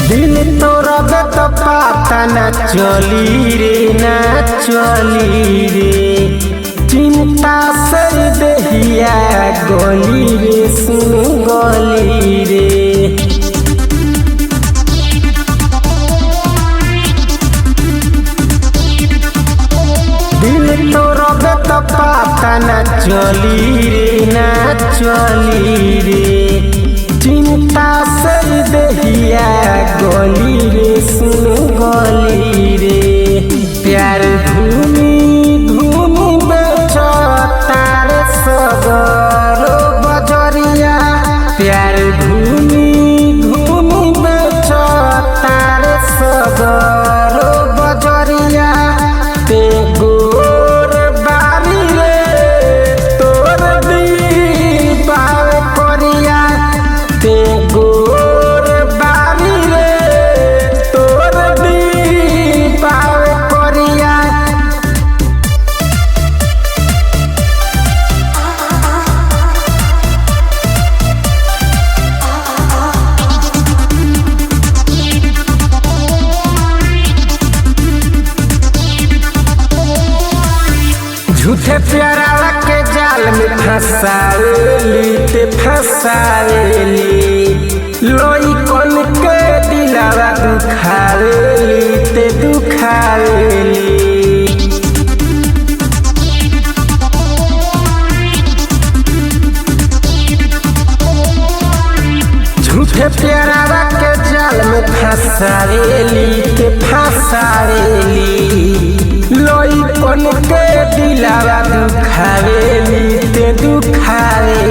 दिल तोरा बे तो पता न चली रे न चली रे। चिंता से दहिया गली रे सुन गली रे। दिल तोरा बे तो पता न चली रे न चली रे। चिंता से दहिया गली रे सुन गली रे। प्यार घूमी घूमी बेचो तारे सगरो बजरिया। प्यार घूमी घूमी बेचो तारे सगरो बजरिया। ते गोर बारी रे तोर दिल पाव करिया। ते गोर बारी रे तोर दिल पाव करिया। झूठे प्यारा के जाल में फंसावेली ते फंसावेली। लोई कौन के दिलावा दुखावेली ते दुखावेली। झूठे प्यारा के जाल में फंसावेली ते फंसावेली। लोई कौन के दिलावा दुखावेली ते दुखावेली।